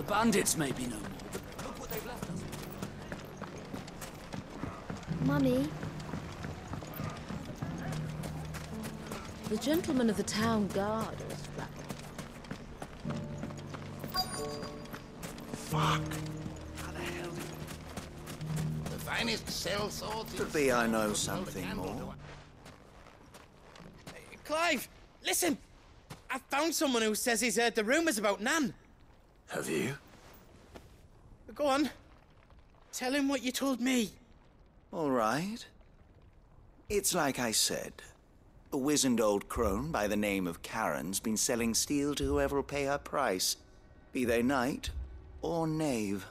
bandits may be no more, but look what they've left us. Mummy. The gentleman of the town guard is back. Fuck! How the hell did... The finest cell swords... Could be I know something more. Clive, listen! I found someone who says he's heard the rumours about Nan. Have you? Go on. Tell him what you told me. All right. It's like I said. A wizened old crone by the name of Karen's been selling steel to whoever will pay her price, be they knight or knave.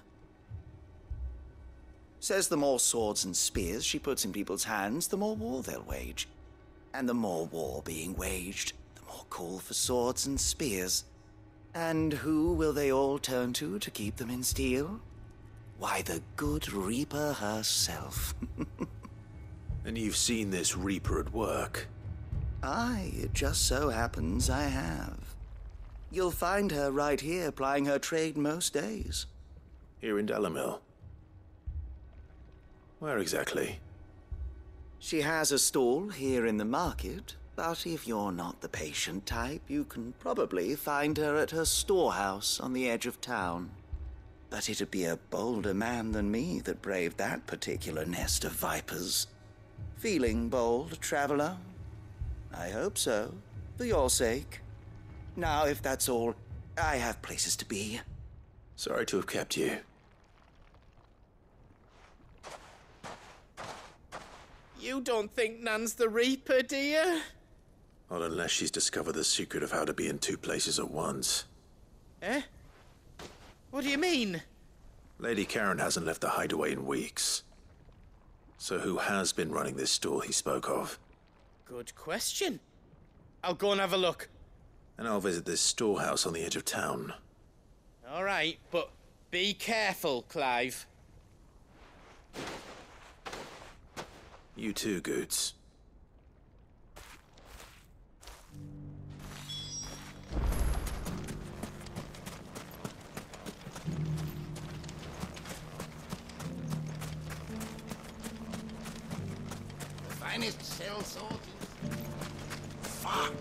Says the more swords and spears she puts in people's hands, the more war they'll wage. And the more war being waged, the more call for swords and spears. And who will they all turn to keep them in steel? Why, the good Reaper herself. And you've seen this Reaper at work? Aye, it just so happens I have. You'll find her right here plying her trade most days. Here in Delamil? Where exactly? She has a stall here in the market, but if you're not the patient type, you can probably find her at her storehouse on the edge of town. But it'd be a bolder man than me that braved that particular nest of vipers. Feeling bold, traveler? I hope so, for your sake. Now, if that's all, I have places to be. Sorry to have kept you. You don't think Nan's the Reaper, do you? Not unless she's discovered the secret of how to be in two places at once. Eh? What do you mean? Lady Karen hasn't left the hideaway in weeks. So who has been running this stall he spoke of? Good question. I'll go and have a look. And I'll visit this storehouse on the edge of town. All right, but be careful, Clive. You too, Goots. The finest cell swords. Fuck!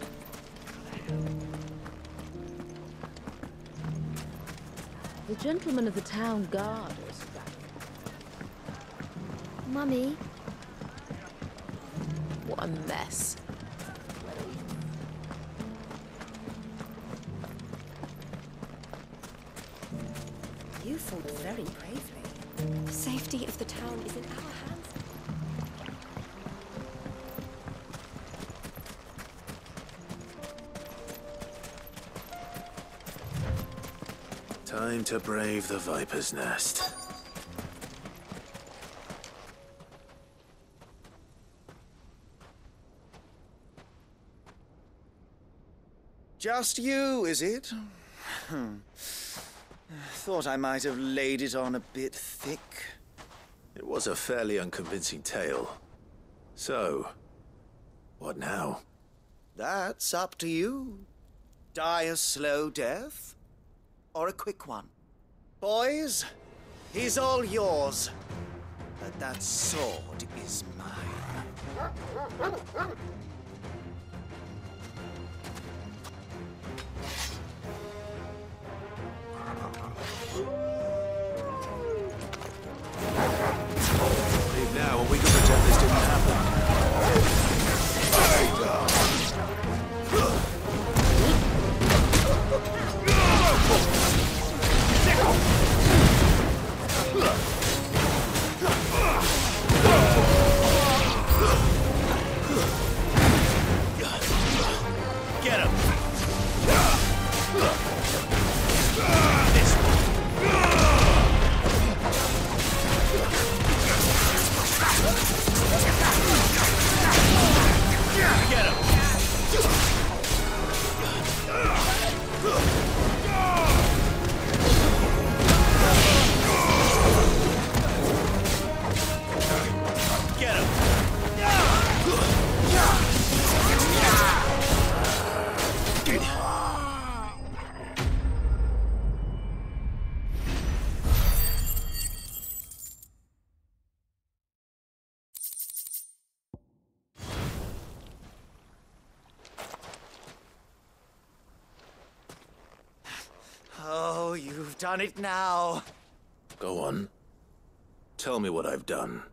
The gentleman of the town guard is back. Mummy. What a mess. You fought very bravely. The safety of the town is in our hands. Time to brave the Viper's Nest. Just you, is it? Thought I might have laid it on a bit thick. It was a fairly unconvincing tale. So, what now? That's up to you. Die a slow death, or a quick one. Boys, he's all yours. But that sword is mine. Leave now, and we can pretend this didn't happen. You've done it now. Go on. Tell me what I've done.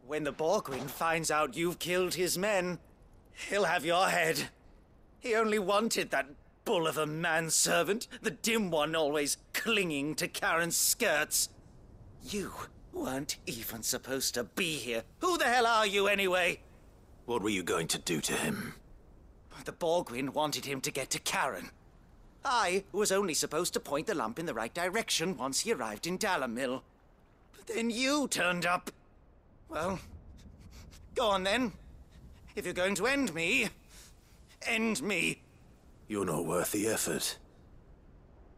When the Borgwyn finds out you've killed his men, he'll have your head. He only wanted that bull of a manservant, the dim one always clinging to Karen's skirts. You weren't even supposed to be here. Who the hell are you anyway? What were you going to do to him? The Borgwyn wanted him to get to Karen. I was only supposed to point the lamp in the right direction once he arrived in Dalamil. But then you turned up. Well, go on then. If you're going to end me, end me. You're not worth the effort.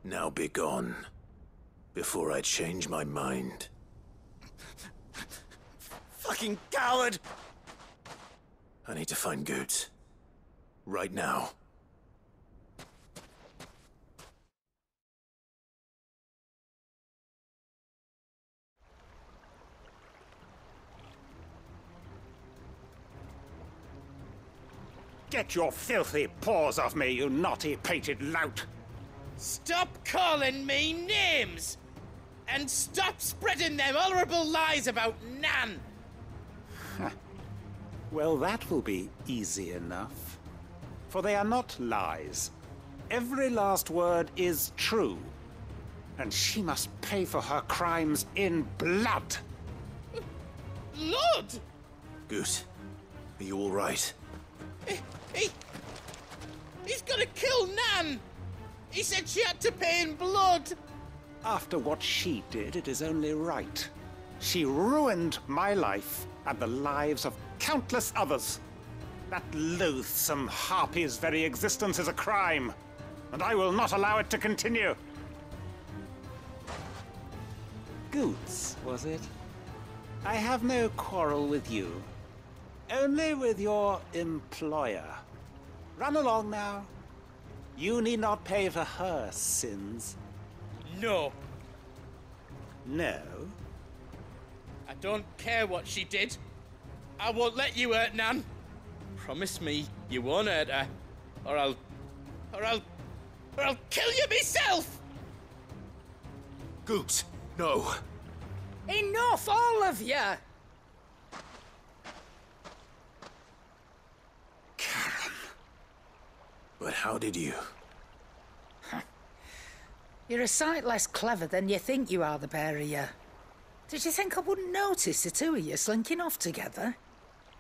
Now be gone, before I change my mind. Fucking coward! I need to find Goots. Right now. Get your filthy paws off me, you naughty-pated lout! Stop calling me names! And stop spreading them horrible lies about Nan! Well, that will be easy enough. For they are not lies. Every last word is true. And she must pay for her crimes in blood! Blood? Goot, are you all right? He's gonna kill Nan! He said she had to pay in blood! After what she did, it is only right. She ruined my life and the lives of countless others. That loathsome harpy's very existence is a crime, and I will not allow it to continue. Goots, was it? I have no quarrel with you. Only with your employer. Run along now. You need not pay for her sins. No. No? I don't care what she did. I won't let you hurt Nan. Promise me you won't hurt her, or I'll kill you myself! Goot, no. Enough, all of you! Karen. But how did you? You're a sight less clever than you think you are, the pair of you. Did you think I wouldn't notice the two of you slinking off together?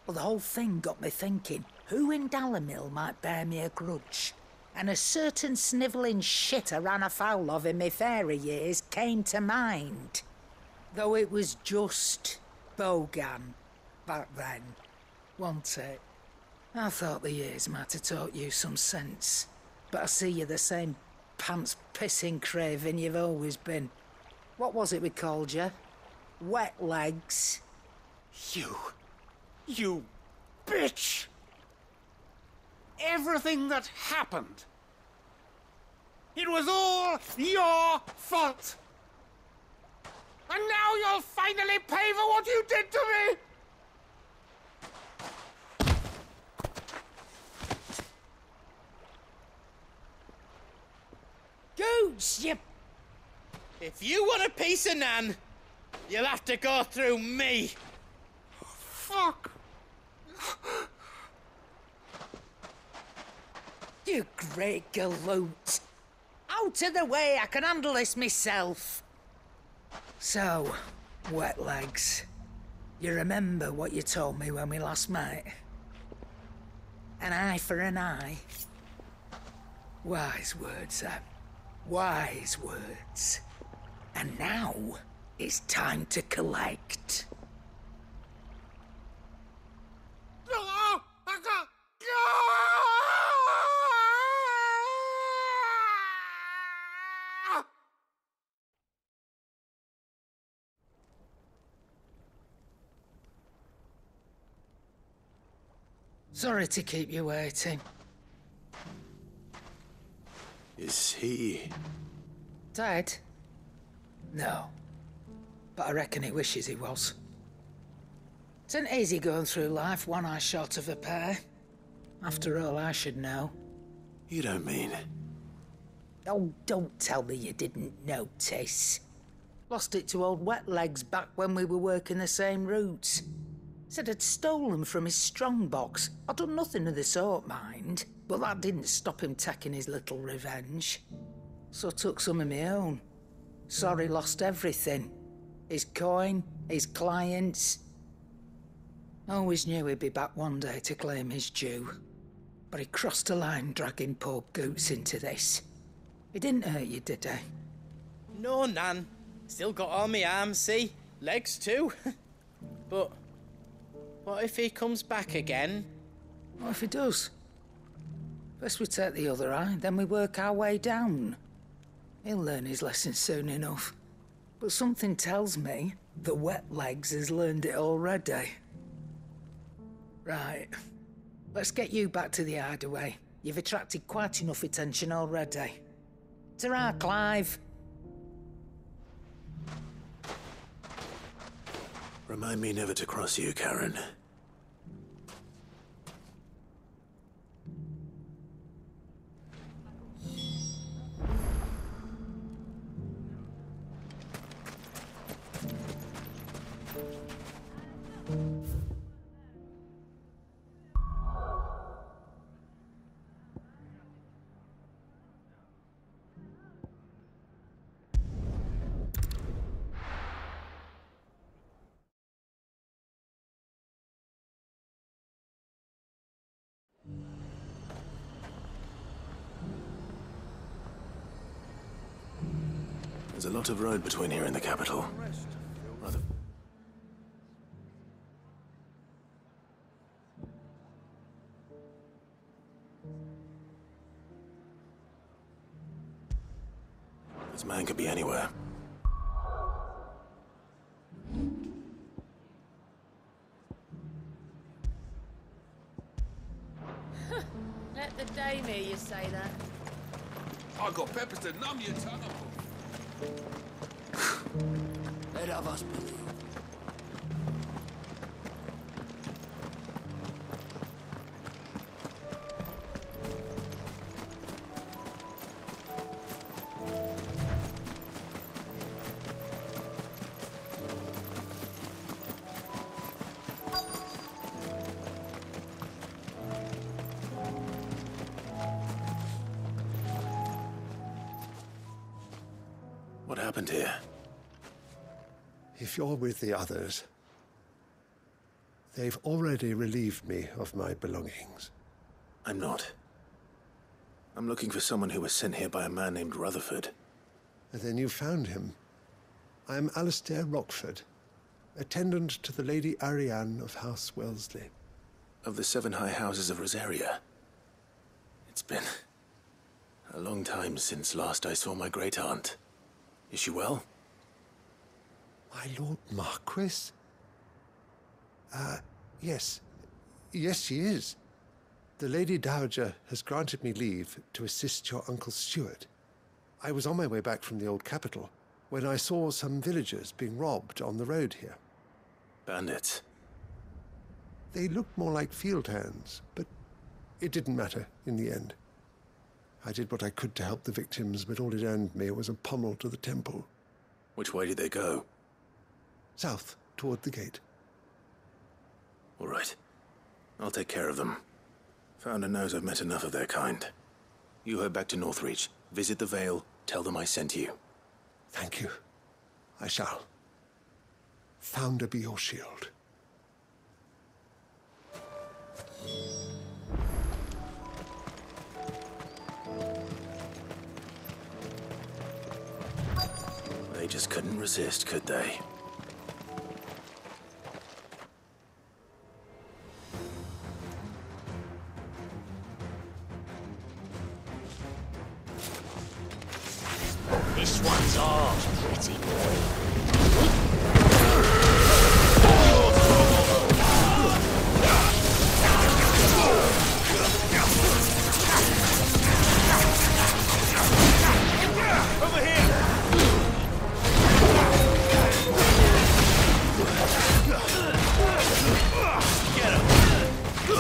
Well, the whole thing got me thinking, who in Dalamil might bear me a grudge? And a certain snivelling shit I ran afoul of in my fairy years came to mind. Though it was just Bogan back then, wasn't it? I thought the years might have taught you some sense, but I see you're the same pants-pissing craven you've always been. What was it we called you? Wet legs? You bitch! Everything that happened, it was all your fault! And now you'll finally pay for what you did to me! Goots, you... If you want a piece of Nan, you'll have to go through me. Fuck! You great galoot. Out of the way, I can handle this myself. So, wet legs, you remember what you told me when we last met? An eye for an eye. Wise words, wise words. And now, it's time to collect. Sorry to keep you waiting. Is he... Dead? No. But I reckon he wishes he was. It isn't easy going through life one eye short of a pair. After all, I should know. You don't mean... Oh, don't tell me you didn't notice. Lost it to old Wet Legs back when we were working the same routes. Said I'd stolen from his strongbox. I'd done nothing of the sort, mind, but that didn't stop him taking his little revenge. So I took some of my own. Sorry, lost everything. His coin, his clients. Always knew he'd be back one day to claim his due. But he crossed a line dragging poor Goots into this. He didn't hurt you, did he? No, Nan. Still got all my arms, see? Legs too. But what if he comes back again? What if he does? First we take the other eye, then we work our way down. He'll learn his lesson soon enough. But something tells me the Wet Legs has learned it already. Right. Let's get you back to the hideaway. You've attracted quite enough attention already. Ta-ra, Clive. Remind me never to cross you, Karen. There's a lot of road between here and the capital. Rather... This man could be anywhere. Let the dame hear you say that. I got peppers to numb your tongue up. Let of us believe. What happened here? If you're with the others, they've already relieved me of my belongings. I'm not. I'm looking for someone who was sent here by a man named Rutherford. And then you found him. I am Alistair Rockford, attendant to the Lady Ariane of House Wellesley. Of the 7 high houses of Rosaria. It's been a long time since last I saw my great-aunt. Is she well? My Lord Marquis? Yes. Yes, she is. The Lady Dowager has granted me leave to assist your Uncle Stuart. I was on my way back from the old capital when I saw some villagers being robbed on the road here. Bandits? They looked more like field hands, but it didn't matter in the end. I did what I could to help the victims, but all it earned me was a pommel to the temple. Which way did they go? South, toward the gate. All right. I'll take care of them. Founder knows I've met enough of their kind. You head back to Northreach, visit the Vale, tell them I sent you. Thank you. I shall. Founder be your shield. They just couldn't resist, could they? This one's ours, pretty boy. Over here! Get him! Go!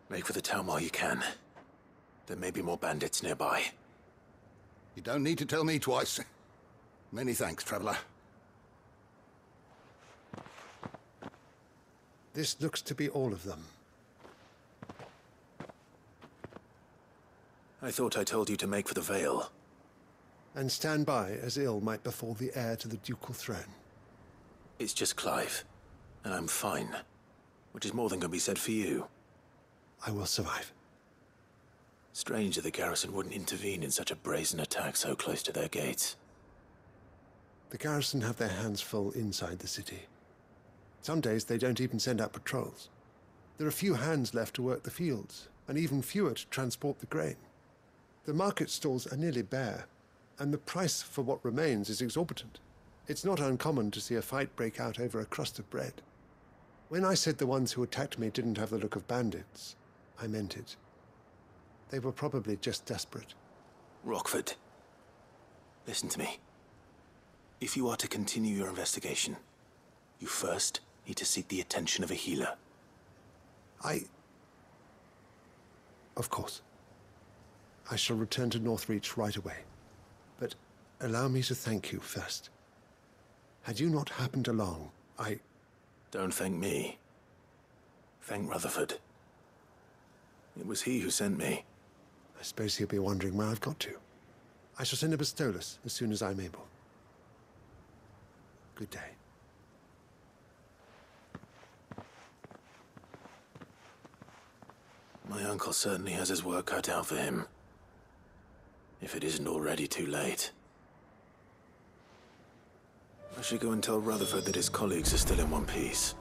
Make for the town while you can. There may be more bandits nearby. You don't need to tell me twice. Many thanks, traveler. This looks to be all of them. I thought I told you to make for the Vale. And stand by as ill might befall the heir to the ducal throne. It's just Clive, and I'm fine. Which is more than can be said for you. I will survive. Strange that the garrison wouldn't intervene in such a brazen attack so close to their gates. The garrison have their hands full inside the city. Some days they don't even send out patrols. There are few hands left to work the fields, and even fewer to transport the grain. The market stalls are nearly bare, and the price for what remains is exorbitant. It's not uncommon to see a fight break out over a crust of bread. When I said the ones who attacked me didn't have the look of bandits, I meant it. They were probably just desperate. Rockford, listen to me. If you are to continue your investigation, you first need to seek the attention of a healer. Of course. I shall return to Northreach right away. But allow me to thank you first. Had you not happened along, Don't thank me. Thank Rutherford. It was he who sent me. I suppose he'll be wondering where I've got to. I shall send a Bastolus as soon as I'm able. Good day. My uncle certainly has his work cut out for him. If it isn't already too late. I should go and tell Rutherford that his colleagues are still in one piece.